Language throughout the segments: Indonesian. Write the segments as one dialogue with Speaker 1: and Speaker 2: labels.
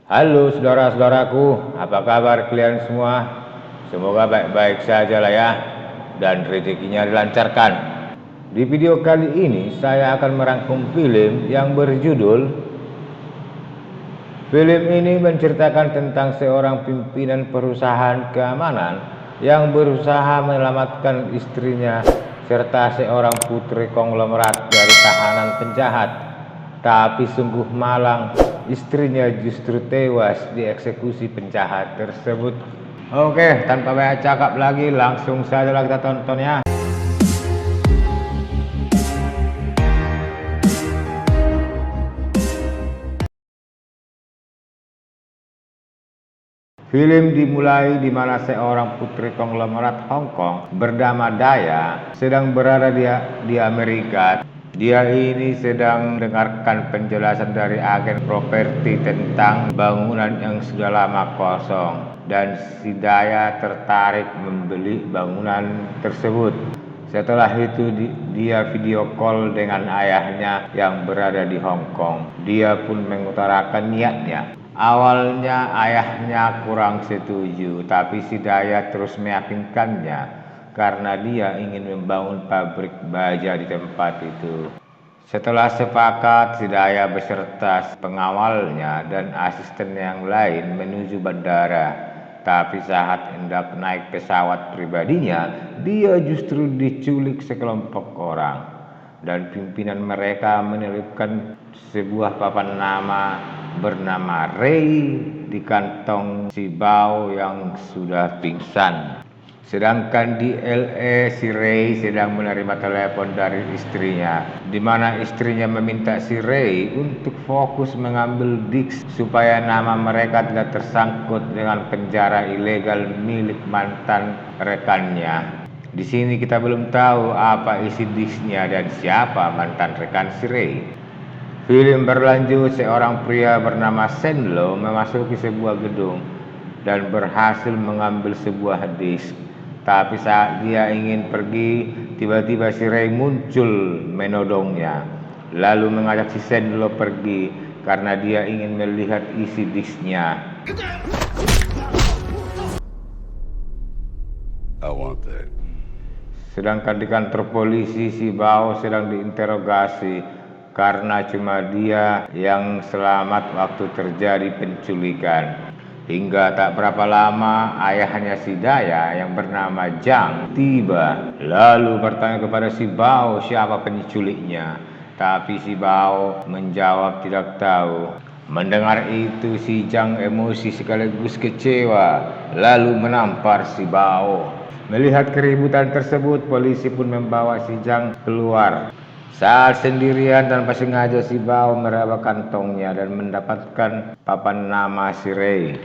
Speaker 1: Halo saudara-saudaraku, apa kabar kalian semua? Semoga baik-baik saja lah ya, dan rezekinya dilancarkan. Di video kali ini saya akan merangkum film yang berjudul Film ini menceritakan tentang seorang pimpinan perusahaan keamanan yang berusaha menyelamatkan istrinya serta seorang putri konglomerat dari tahanan penjahat. Tapi sungguh malang, istrinya justru tewas dieksekusi penjahat tersebut. Oke, tanpa banyak cakap lagi, langsung saja kita tonton ya. Film dimulai di mana seorang putri konglomerat Hong Kong bernama Daya sedang berada di Amerika. Dia ini sedang mendengarkan penjelasan dari agen properti tentang bangunan yang sudah lama kosong, dan si Daya tertarik membeli bangunan tersebut. Setelah itu dia video call dengan ayahnya yang berada di Hong Kong. Dia pun mengutarakan niatnya. Awalnya ayahnya kurang setuju, tapi si Daya terus meyakinkannya karena dia ingin membangun pabrik baja di tempat itu. Setelah sepakat, si Daya beserta pengawalnya dan asisten yang lain menuju bandara. Tapi saat hendak naik pesawat pribadinya, dia justru diculik sekelompok orang. Dan pimpinan mereka menelipkan sebuah papan nama bernama Ray di kantong si Bao yang sudah pingsan. Sedangkan di LA, si Ray sedang menerima telepon dari istrinya, di mana istrinya meminta si Ray untuk fokus mengambil disk supaya nama mereka tidak tersangkut dengan penjara ilegal milik mantan rekannya. Di sini kita belum tahu apa isi disknya dan siapa mantan rekan si Ray. Film berlanjut, seorang pria bernama Senlo memasuki sebuah gedung dan berhasil mengambil sebuah disk. Tapi saat dia ingin pergi, tiba-tiba si Ray muncul menodongnya, lalu mengajak si Senlo pergi karena dia ingin melihat isi disknya.
Speaker 2: I want that.
Speaker 1: Sedangkan di kantor polisi, si Bao sedang diinterogasi karena cuma dia yang selamat waktu terjadi penculikan. Hingga tak berapa lama ayahnya si Daya yang bernama Zhang tiba, lalu bertanya kepada si Bao siapa penculiknya. Tapi si Bao menjawab tidak tahu. Mendengar itu, si Zhang emosi sekaligus kecewa, lalu menampar si Bao. Melihat keributan tersebut, polisi pun membawa si Zhang keluar. Saat sendirian, tanpa sengaja si Bao meraba kantongnya dan mendapatkan papan nama si Ray.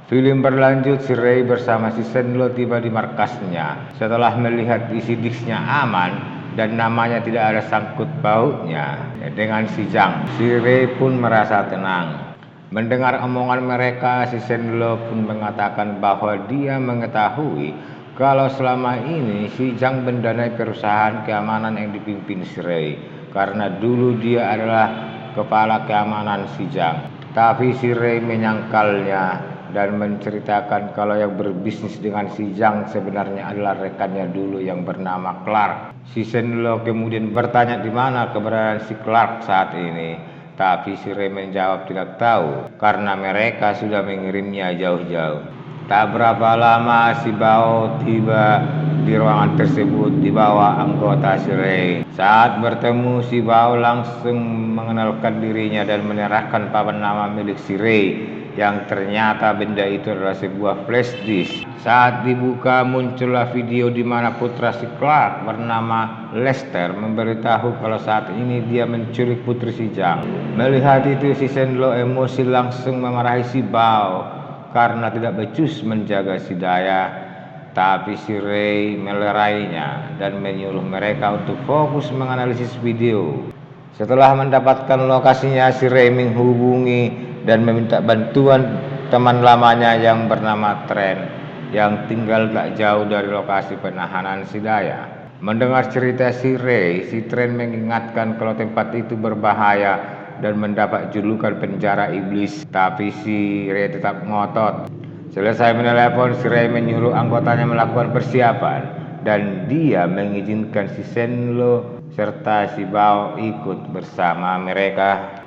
Speaker 1: Film berlanjut, si Ray bersama si Senlo tiba di markasnya. Setelah melihat isi disknya aman dan namanya tidak ada sangkut pautnya dengan si Zhang, si Ray pun merasa tenang. Mendengar omongan mereka, si Senlo pun mengatakan bahwa dia mengetahui kalau selama ini si Zhang mendanai perusahaan keamanan yang dipimpin si Ray, karena dulu dia adalah kepala keamanan si Zhang. Tapi si Ray menyangkalnya dan menceritakan kalau yang berbisnis dengan si Zhang sebenarnya adalah rekannya dulu yang bernama Clark. Si Senlo kemudian bertanya di mana keberadaan si Clark saat ini. Tapi si Ray menjawab tidak tahu karena mereka sudah mengirimnya jauh-jauh. Tak berapa lama si Bao tiba di ruangan tersebut dibawa anggota si Ray. Saat bertemu, si Bao langsung mengenalkan dirinya dan menyerahkan papan nama milik si Ray, yang ternyata benda itu adalah sebuah flash disk. Saat dibuka, muncullah video di mana putra si Clark bernama Lester memberitahu kalau saat ini dia menculik putri si Zhang. Melihat itu, si Senlo emosi langsung memarahi si Bao karena tidak becus menjaga si Daya. Tapi si Ray melerainya dan menyuruh mereka untuk fokus menganalisis video. Setelah mendapatkan lokasinya, si Ray menghubungi dan meminta bantuan teman lamanya yang bernama Trent, yang tinggal tak jauh dari lokasi penahanan si Daya. Mendengar cerita si Ray, si Trent mengingatkan kalau tempat itu berbahaya dan mendapat julukan penjara iblis. Tapi si Ray tetap ngotot. Selesai menelepon, si Ray menyuruh anggotanya melakukan persiapan dan dia mengizinkan si Senlo serta si Bao ikut bersama mereka.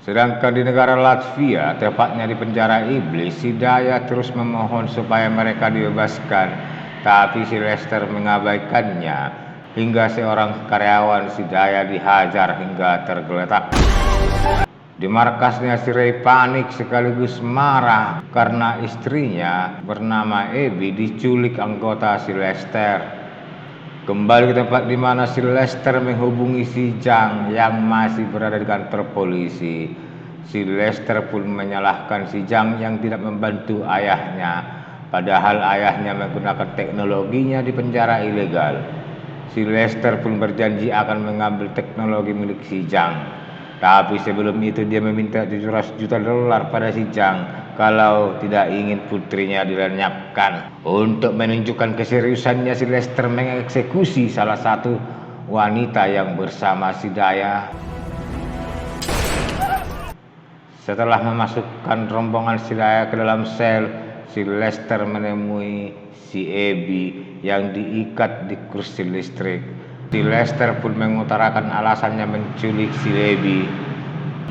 Speaker 1: Sedangkan di negara Latvia, tepatnya di penjara iblis, si Daya terus memohon supaya mereka dibebaskan, tapi si Lester mengabaikannya hingga seorang karyawan si Daya dihajar hingga tergeletak. Di markasnya si Ray panik sekaligus marah karena istrinya bernama Abby diculik anggota si Lester. Kembali ke tempat di mana si Lester menghubungi si Jang yang masih berada di kantor polisi. Si Lester pun menyalahkan si Jang yang tidak membantu ayahnya, padahal ayahnya menggunakan teknologinya di penjara ilegal. Si Lester pun berjanji akan mengambil teknologi milik si Jang. Tapi sebelum itu dia meminta $700 juta pada si Jang kalau tidak ingin putrinya dilenyapkan. Untuk menunjukkan keseriusannya, si Lester mengeksekusi salah satu wanita yang bersama si Daya. Setelah memasukkan rombongan si Daya ke dalam sel, si Lester menemui si Abby yang diikat di kursi listrik. Si Lester pun mengutarakan alasannya menculik si Abby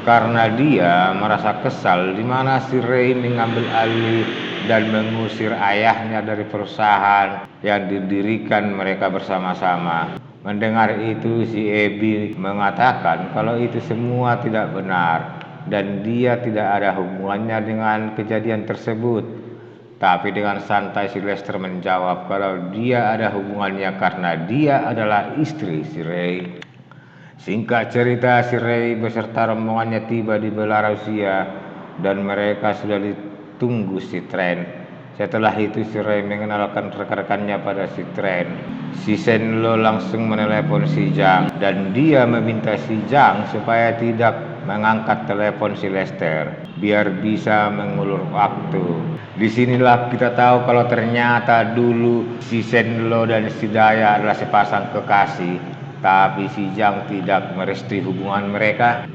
Speaker 1: karena dia merasa kesal di mana si Ray mengambil alih dan mengusir ayahnya dari perusahaan yang didirikan mereka bersama-sama. Mendengar itu, si Abby mengatakan kalau itu semua tidak benar dan dia tidak ada hubungannya dengan kejadian tersebut. Tapi dengan santai si Lester menjawab kalau dia ada hubungannya karena dia adalah istri si Ray. Singkat cerita, si Ray beserta rombongannya tiba di Belarusia dan mereka sudah ditunggu si Trent. Setelah itu si Ray mengenalkan rekan-rekannya pada si Trent. Si Senlo langsung menelepon si Jang dan dia meminta si Jang supaya tidak mengangkat telepon si Lester biar bisa mengulur waktu. Disinilah kita tahu kalau ternyata dulu si Senlo dan si Daya adalah sepasang kekasih, tapi si Jang tidak merestui hubungan mereka.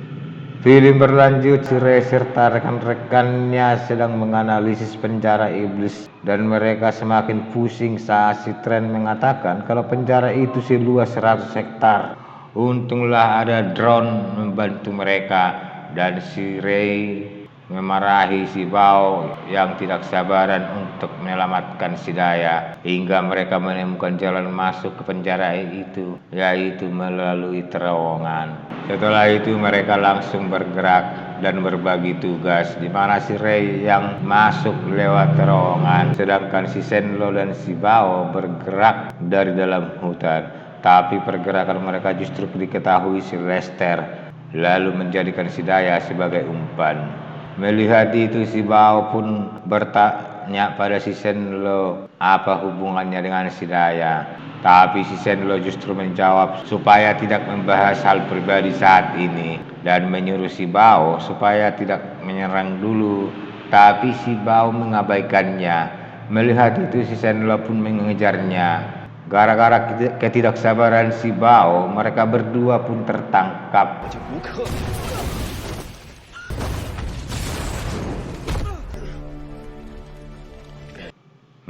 Speaker 1: Film berlanjut, si Ray serta rekan-rekannya sedang menganalisis penjara iblis dan mereka semakin pusing saat si Trent mengatakan kalau penjara itu seluas 100 hektar. Untunglah ada drone membantu mereka dan si Ray memarahi si Bao yang tidak sabaran untuk menyelamatkan si Daya hingga mereka menemukan jalan masuk ke penjara itu, yaitu melalui terowongan. Setelah itu mereka langsung bergerak dan berbagi tugas, di mana si Ray yang masuk lewat terowongan sedangkan si Senlo dan si Bao bergerak dari dalam hutan. Tapi pergerakan mereka justru diketahui si Lester, lalu menjadikan si Daya sebagai umpan. Melihat itu, si Bao pun bertanya pada si Senlo apa hubungannya dengan si Daya. Tapi si Senlo justru menjawab supaya tidak membahas hal pribadi saat ini dan menyuruh si Bao supaya tidak menyerang dulu. Tapi si Bao mengabaikannya. Melihat itu, si Senlo pun mengejarnya. Gara-gara ketidaksabaran si Bao, mereka berdua pun tertangkap.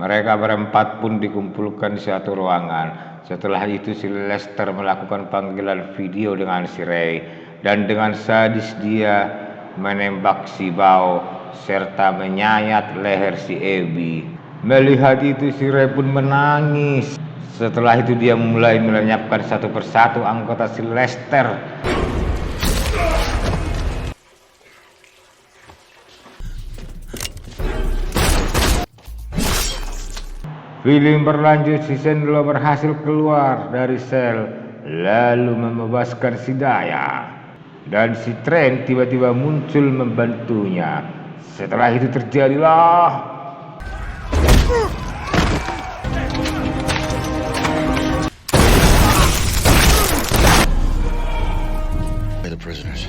Speaker 1: Mereka berempat pun dikumpulkan di suatu ruangan. Setelah itu si Lester melakukan panggilan video dengan si Ray dan dengan sadis dia menembak si Bao serta menyayat leher si Abby. Melihat itu si Ray pun menangis. Setelah itu dia mulai melenyapkan satu persatu anggota si Lester. Film berlanjut, si Senlo berhasil keluar dari sel lalu membebaskan si Daya dan si Trent tiba-tiba muncul membantunya. Setelah itu terjadilah
Speaker 2: the prisoners.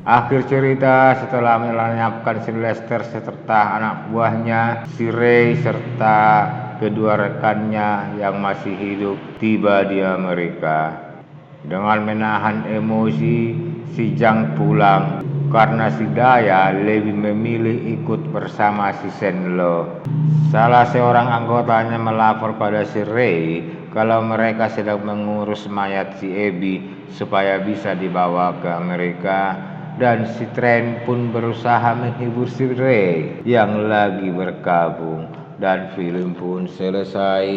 Speaker 1: Akhir cerita, setelah melenyapkan si Lester serta anak buahnya, si Ray serta kedua rekannya yang masih hidup tiba di Amerika. Dengan menahan emosi, si Jang pulang karena si Daya lebih memilih ikut bersama si Shenlo. Salah seorang anggotanya melapor pada si Ray kalau mereka sedang mengurus mayat si Abby supaya bisa dibawa ke Amerika, dan si Trent pun berusaha menghibur si Ray yang lagi berkabung, dan film pun selesai.